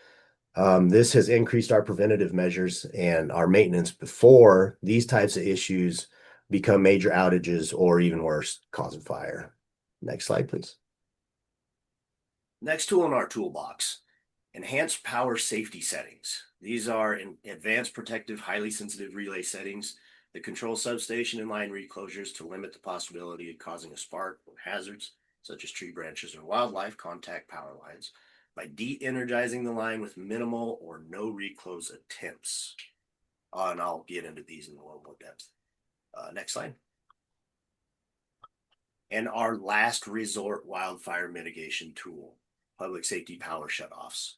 This has increased our preventative measures and our maintenance before these types of issues become major outages or even worse, causing fire. Next slide, please. Next tool in our toolbox, enhanced power safety settings. These are advanced protective, highly sensitive relay settings that control substation and line reclosures to limit the possibility of causing a spark or hazards, such as tree branches or wildlife contact power lines, by de-energizing the line with minimal or no reclose attempts. And I'll get into these in a little more depth. Next slide. And our last resort wildfire mitigation tool, public safety power shutoffs.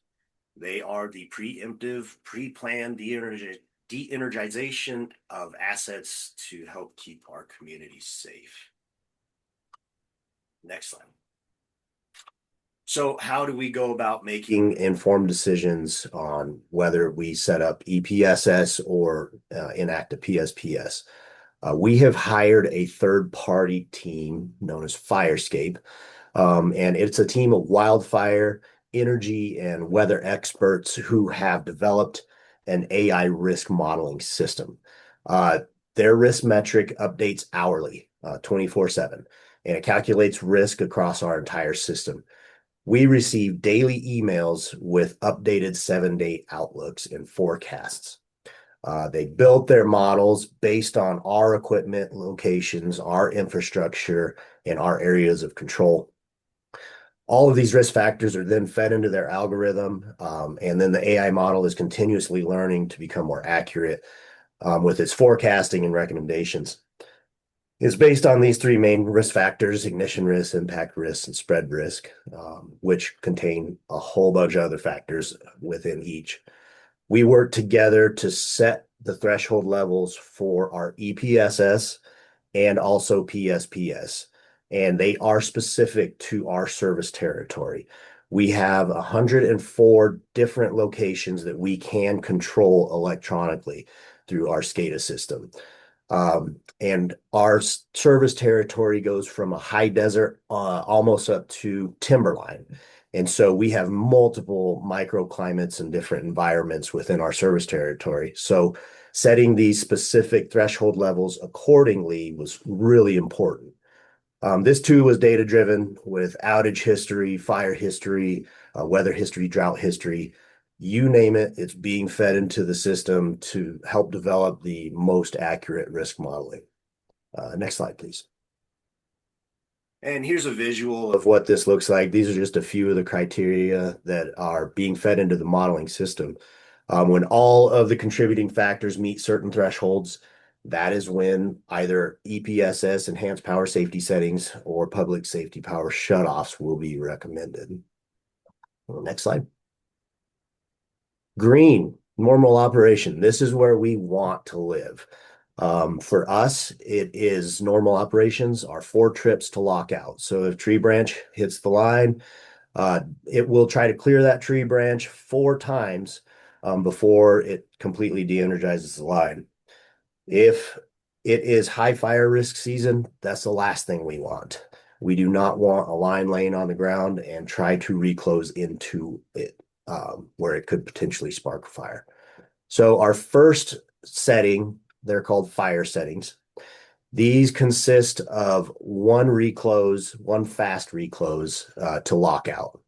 They are the preemptive, pre-planned de-energization of assets to help keep our communities safe. Next slide. So how do we go about making informed decisions on whether we set up EPSS or enact a PSPS? We have hired a third-party team known as Firescape, and it's a team of wildfire, energy, and weather experts who have developed an AI risk modeling system. Their risk metric updates hourly, 24/7, and it calculates risk across our entire system. We receive daily emails with updated 7-day outlooks and forecasts. They built their models based on our equipment locations, our infrastructure, and our areas of control. All of these risk factors are then fed into their algorithm, and then the AI model is continuously learning to become more accurate with its forecasting and recommendations. It's based on these three main risk factors: ignition risk, impact risk, and spread risk, which contain a whole bunch of other factors within each. We work together to set the threshold levels for our EPSS and also PSPS, and they are specific to our service territory. We have 104 different locations that we can control electronically through our SCADA system. And our service territory goes from a high desert almost up to timberline. And so we have multiple microclimates and different environments within our service territory. So setting these specific threshold levels accordingly was really important. This too was data driven with outage history, fire history, weather history, drought history. You name it, it's being fed into the system to help develop the most accurate risk modeling. Next slide, please. And here's a visual of what this looks like. These are just a few of the criteria that are being fed into the modeling system. When all of the contributing factors meet certain thresholds, that is when either EPSS, enhanced power safety settings, or public safety power shutoffs will be recommended. Next slide. Green, normal operation. This is where we want to live. For us, it is normal operations are 4 trips to lockout. So if tree branch hits the line, it will try to clear that tree branch 4 times before it completely de-energizes the line. If it is high fire risk season, that's the last thing we want. We do not want a line laying on the ground and try to reclose into it where it could potentially spark a fire. So our first setting, they're called fire settings. These consist of one reclose, one fast reclose to lockout.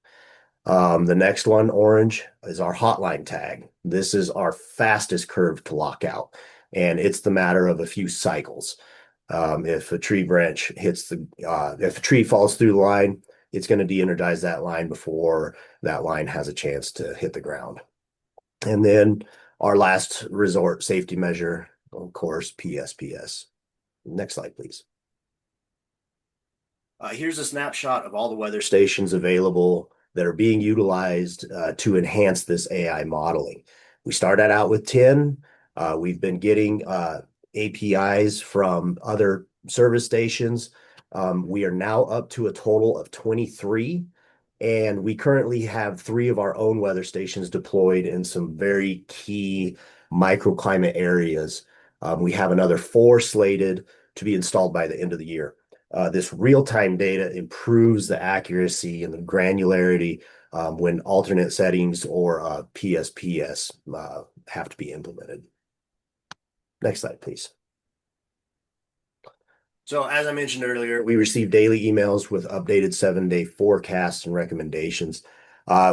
The next one, orange, is our hotline tag. This is our fastest curve to lockout, and it's the matter of a few cycles. If a tree branch hits if a tree falls through the line, it's going to de-energize that line before that line has a chance to hit the ground. And then our last resort safety measure, of course, PSPS. Next slide, please. Here's a snapshot of all the weather stations available that are being utilized to enhance this AI modeling. We started out with 10. We've been getting APIs from other service stations. We are now up to a total of 23. And we currently have 3 of our own weather stations deployed in some very key microclimate areas. We have another 4 slated to be installed by the end of the year. This real-time data improves the accuracy and the granularity when alternate settings or PSPS have to be implemented. Next slide, please. So as I mentioned earlier, we receive daily emails with updated 7-day forecasts and recommendations.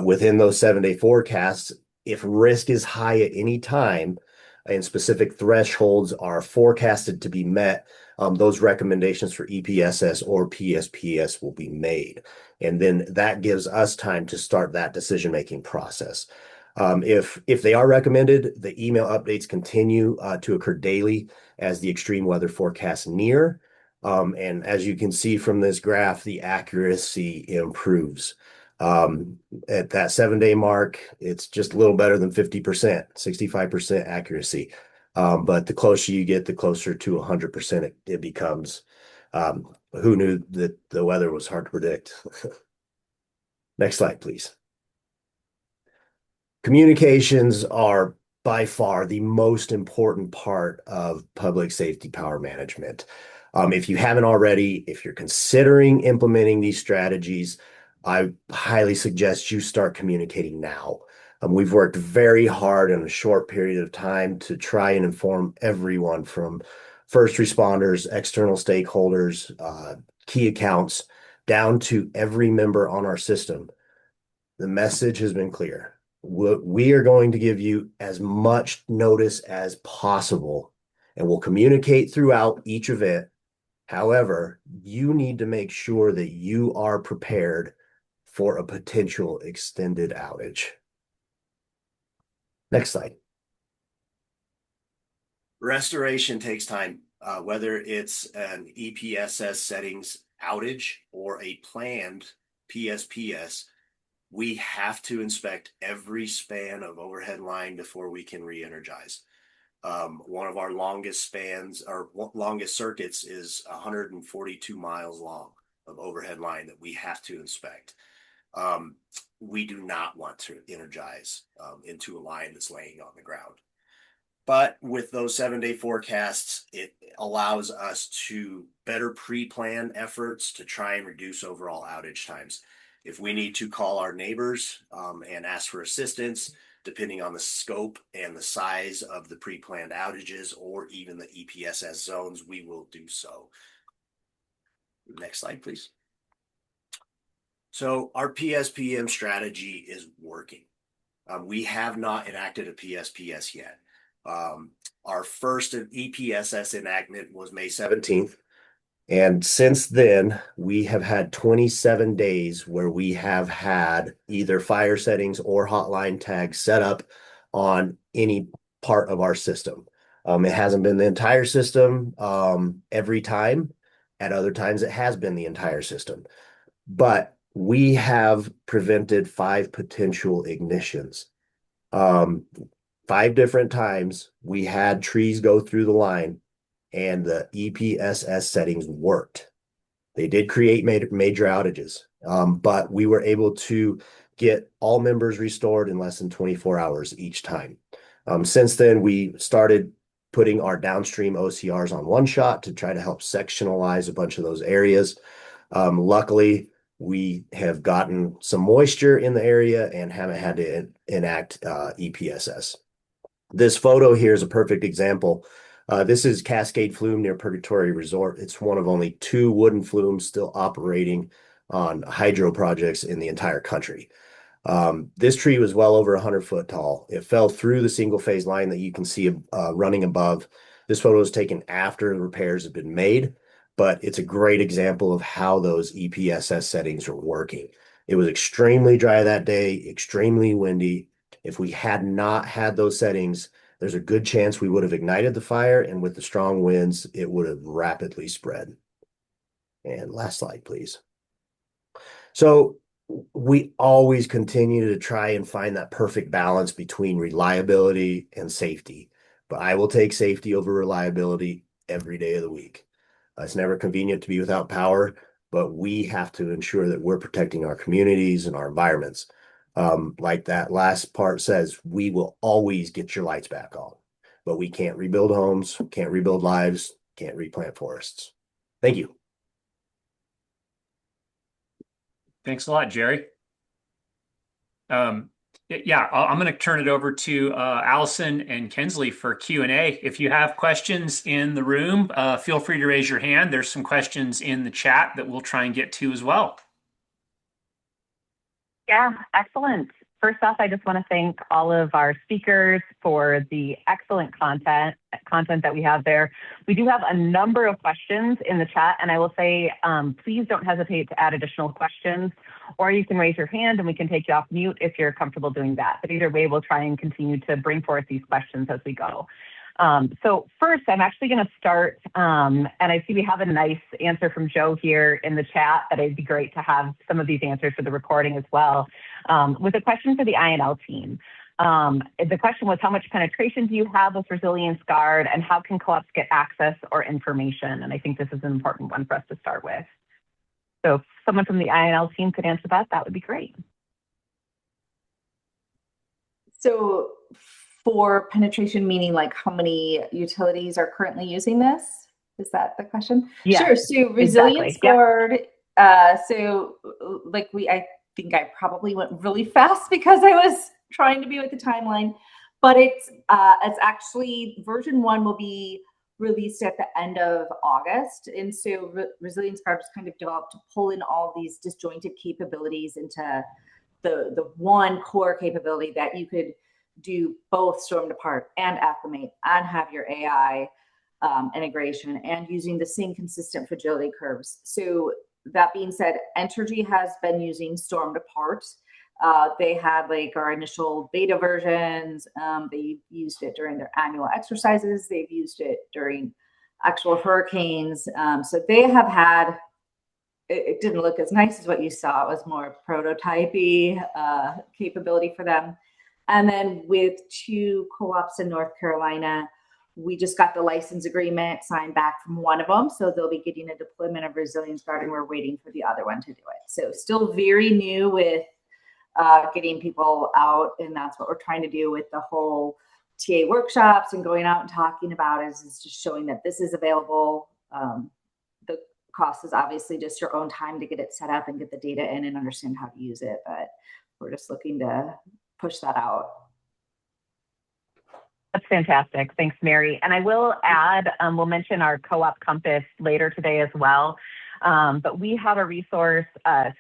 Within those 7-day forecasts, if risk is high at any time and specific thresholds are forecasted to be met, those recommendations for EPSS or PSPS will be made. And then that gives us time to start that decision-making process. If they are recommended, the email updates continue to occur daily as the extreme weather forecasts near. And as you can see from this graph, the accuracy improves. At that 7-day mark, it's just a little better than 50%, 65% accuracy. But the closer you get, the closer to 100% it becomes. Who knew that the weather was hard to predict? Next slide, please. Communications are by far the most important part of public safety power management. If you haven't already, if you're considering implementing these strategies, I highly suggest you start communicating now. We've worked very hard in a short period of time to try and inform everyone from first responders, external stakeholders, key accounts, down to every member on our system. The message has been clear. We are going to give you as much notice as possible, and we'll communicate throughout each event. However, you need to make sure that you are prepared for a potential extended outage. Next slide. Restoration takes time, whether it's an EPSS settings outage or a planned PSPS. We have to inspect every span of overhead line before we can re-energize. One of our longest spans or longest circuits is 142 miles long of overhead line that we have to inspect. We do not want to energize into a line that's laying on the ground. But with those 7-day forecasts, it allows us to better pre-plan efforts to try and reduce overall outage times. If we need to call our neighbors and ask for assistance, depending on the scope and the size of the pre-planned outages or even the EPSS zones, we will do so. Next slide, please. So our PSPM strategy is working. We have not enacted a PSPS yet. Our first EPSS enactment was May 17th. And since then, we have had 27 days where we have had either fire settings or hotline tags set up on any part of our system. It hasn't been the entire system every time. At other times, it has been the entire system. But we have prevented 5 potential ignitions. 5 different times, we had trees go through the line and the EPSS settings worked. They did create major outages, but we were able to get all members restored in less than 24 hours each time. Since then, we started putting our downstream OCRs on one shot to try to help sectionalize a bunch of those areas. Luckily, we have gotten some moisture in the area and haven't had to enact EPSS. This photo here is a perfect example. This is Cascade Flume near Purgatory Resort. It's one of only 2 wooden flumes still operating on hydro projects in the entire country. This tree was well over 100 foot tall. It fell through the single phase line that you can see running above. This photo was taken after the repairs have been made, but it's a great example of how those EPSS settings are working. It was extremely dry that day, extremely windy, If we had not had those settings, there's a good chance we would have ignited the fire, and with the strong winds, it would have rapidly spread. And last slide, please. So we always continue to try and find that perfect balance between reliability and safety. But I will take safety over reliability every day of the week. It's never convenient to be without power, but we have to ensure that we're protecting our communities and our environments. Like that last part says, we will always get your lights back on, but we can't rebuild homes, can't rebuild lives, can't replant forests. Thank you. Thanks a lot, Jerry. Um, yeah, I'm going to turn it over to Allison and Kensley for Q&A. If you have questions in the room, feel free to raise your hand. There's some questions in the chat that we'll try and get to as well. Yeah, excellent. First off, I just want to thank all of our speakers for the excellent content that we have there. We do have a number of questions in the chat, and I will say, please don't hesitate to add additional questions, or you can raise your hand and we can take you off mute if you're comfortable doing that. But either way, we'll try and continue to bring forth these questions as we go. So first, I'm actually going to start, and I see we have a nice answer from Joe here in the chat, that it'd be great to have some of these answers for the recording as well, with a question for the INL team. The question was, how much penetration do you have with Resilience Guard, and how can co-ops get access or information? And I think this is an important one for us to start with. So if someone from the INL team could answer that, that would be great. So for penetration, meaning like how many utilities are currently using this? Is that the question? Yeah, sure. So Resilience exactly. Guard. So like I think I probably went really fast because I was trying to be with the timeline, but it's actually version 1 will be released at the end of August. And so Resilience Guard is kind of developed to pull in all these disjointed capabilities into the one core capability that you could do both storm depart and acclimate and have your AI integration and using the same consistent fragility curves. So that being said, Entergy has been using storm depart. They had like our initial beta versions. They used it during their annual exercises. They've used it during actual hurricanes. So they have had, it didn't look as nice as what you saw. It was more prototypey capability for them. And then with 2 co-ops in North Carolina, we just got the license agreement signed back from one of them. So they'll be getting a deployment of Resilience Guard, and we're waiting for the other one to do it. So still very new with getting people out. And that's what we're trying to do with the whole TA workshops and going out and talking about is just showing that this is available. The cost is obviously just your own time to get it set up and get the data in and understand how to use it. But we're just looking to push that out. That's fantastic. Thanks, Mary. And I will add, we'll mention our co-op compass later today as well. But we have a resource,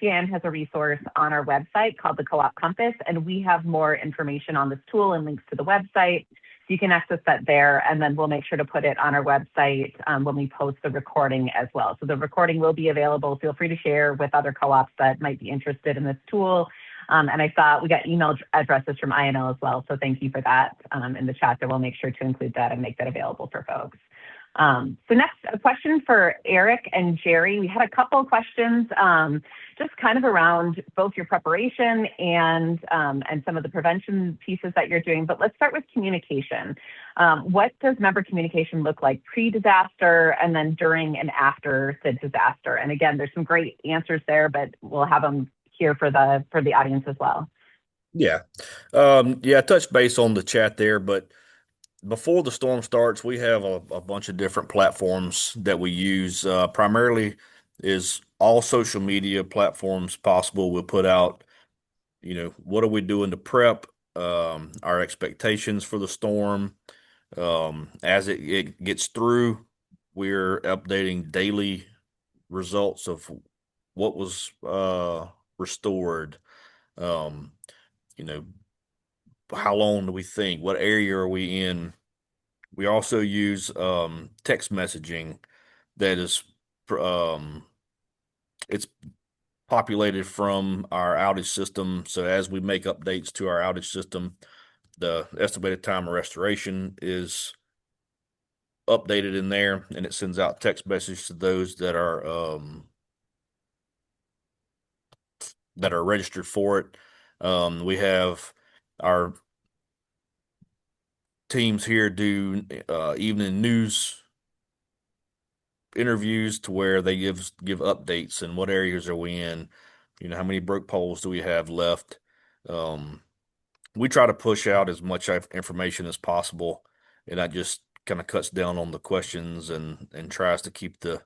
CIN has a resource on our website called the Co-op Compass, and we have more information on this tool and links to the website. So you can access that there, and then we'll make sure to put it on our website when we post the recording as well. So the recording will be available. Feel free to share with other co-ops that might be interested in this tool. And I saw we got email addresses from INL as well. So thank you for that in the chat. There, we'll make sure to include that and make that available for folks. So next, a question for Eric and Jerry. We had a couple of questions just kind of around both your preparation and some of the prevention pieces that you're doing. But let's start with communication. What does member communication look like pre-disaster and then during and after the disaster? And again, there's some great answers there, but we'll have them here for the audience as well. Yeah. I touched base on the chat there, but before the storm starts, we have a bunch of different platforms that we use. Primarily is all social media platforms possible. We'll put out, what are we doing to prep, our expectations for the storm. As it gets through, we're updating daily results of what was restored. Um, how long do we think? What area are we in? We also use text messaging that is it's populated from our outage system. So as we make updates to our outage system, the estimated time of restoration is updated in there, and it sends out text message to those that are registered for it. We have our teams here do evening news interviews to where they give updates and what areas are we in, how many broke poles do we have left. Um, we try to push out as much information as possible, and that just kind of cuts down on the questions and tries to keep the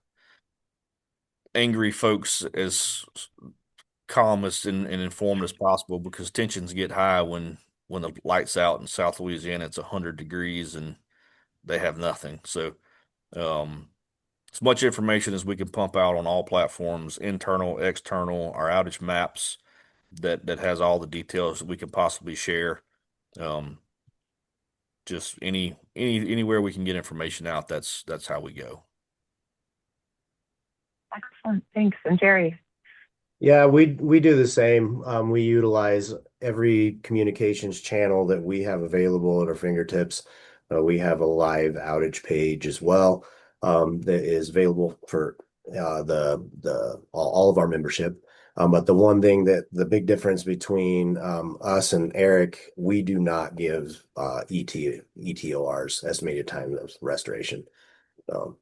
angry folks as calm and informed as possible, because tensions get high when the lights out in South Louisiana. It's 100 degrees and they have nothing. So um, as much information as we can pump out on all platforms, internal, external, our outage maps that has all the details that we can possibly share. Um, just anywhere we can get information out, that's how we go. Excellent. Thanks. And Jerry? Yeah, we do the same. We utilize every communications channel that we have available at our fingertips. We have a live outage page as well, that is available for all of our membership. But the one thing that the big difference between us and Eric, we do not give ETORs, estimated time of restoration. Um,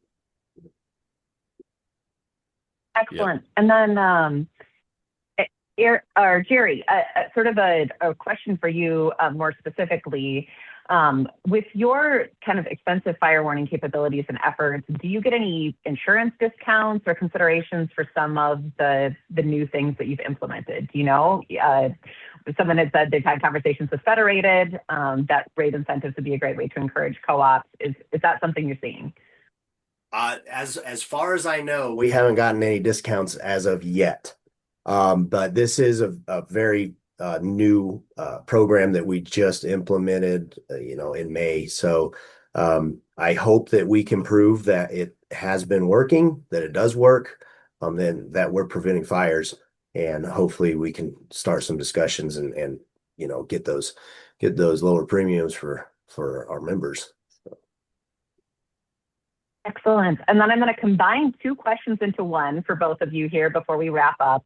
Excellent. And then Jerry, sort of a question for you more specifically. With your kind of expensive fire warning capabilities and efforts, do you get any insurance discounts or considerations for some of the new things that you've implemented? Do you know? Someone had said they've had conversations with Federated, that rate incentives would be a great way to encourage co-ops. Is that something you're seeing? as far as I know, we haven't gotten any discounts as of yet. But this is a very new program that we just implemented, in May. So I hope that we can prove that it has been working, that it does work, then that we're preventing fires, and hopefully we can start some discussions and get those lower premiums for our members. Excellent. And then I'm going to combine two questions into one for both of you here before we wrap up.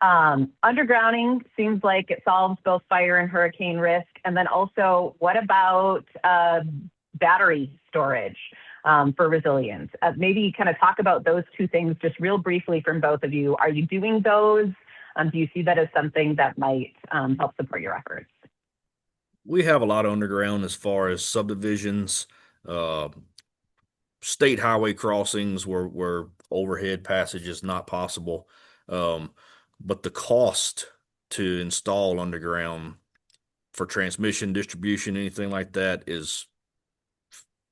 Undergrounding seems like it solves both fire and hurricane risk. And then also, what about battery storage for resilience? Maybe kind of talk about those two things just real briefly from both of you. Are you doing those? Do you see that as something that might help support your efforts? We have a lot of underground as far as subdivisions, state highway crossings where overhead passage is not possible. But the cost to install underground for transmission, distribution, anything like that is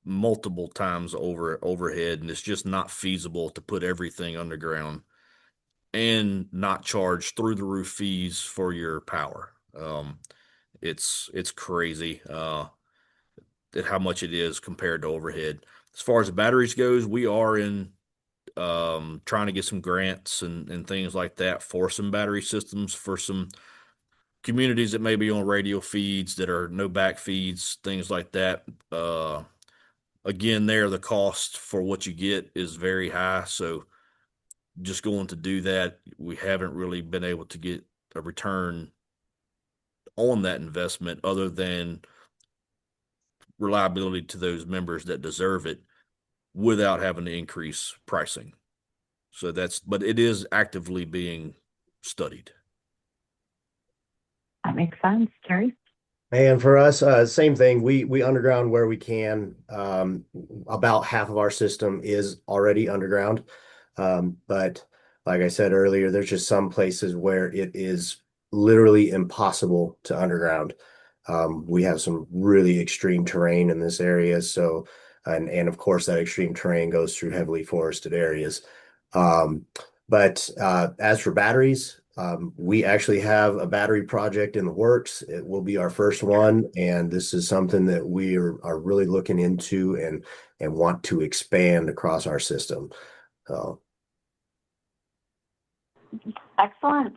multiple times overhead, and it's just not feasible to put everything underground and not charge through the roof fees for your power. It's crazy at how much it is compared to overhead. As far as the batteries goes, we are in trying to get some grants and things like that for some battery systems for some communities that may be on radio feeds that are no back feeds, things like that. Again, there the cost for what you get is very high. So just going to do that, we haven't really been able to get a return on that investment other than reliability to those members that deserve it without having to increase pricing. So but it is actively being studied. That makes sense. Jerry? And for us, same thing. We underground where we can. About half of our system is already underground. But like I said earlier, there's just some places where it is literally impossible to underground. We have some really extreme terrain in this area. So, and of course, that extreme terrain goes through heavily forested areas. But as for batteries, we actually have a battery project in the works. It will be our first one, and this is something that we are really looking into and want to expand across our system. Excellent.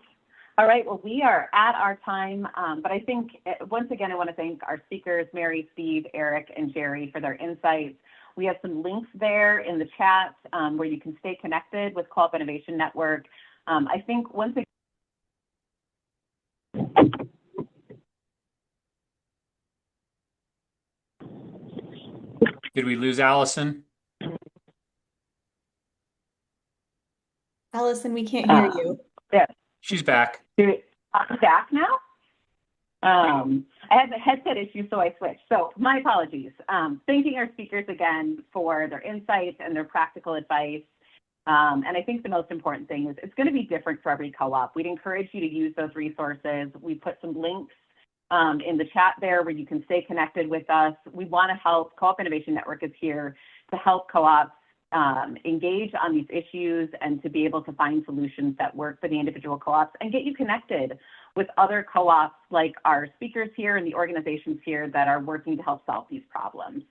All right, well, we are at our time, but I think, once again, I want to thank our speakers, Mary, Steve, Eric, and Jerry, for their insights. We have some links there in the chat where you can stay connected with Co-op Innovation Network. I think once again, Did we lose Allison? Allison, we can't hear you. Yeah. She's back. I'm back now. I had the headset issue, so I switched. So my apologies. Thanking our speakers again for their insights and their practical advice. And I think the most important thing is it's going to be different for every co-op. We'd encourage you to use those resources. We put some links in the chat there where you can stay connected with us. We want to help. Co-op Innovation Network is here to help co-ops engage on these issues and to be able to find solutions that work for the individual co-ops and get you connected with other co-ops like our speakers here and the organizations here that are working to help solve these problems.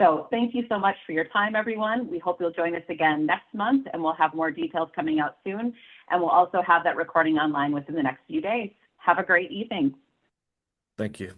So thank you so much for your time, everyone. We hope you'll join us again next month, and we'll have more details coming out soon. And we'll also have that recording online within the next few days. Have a great evening. Thank you.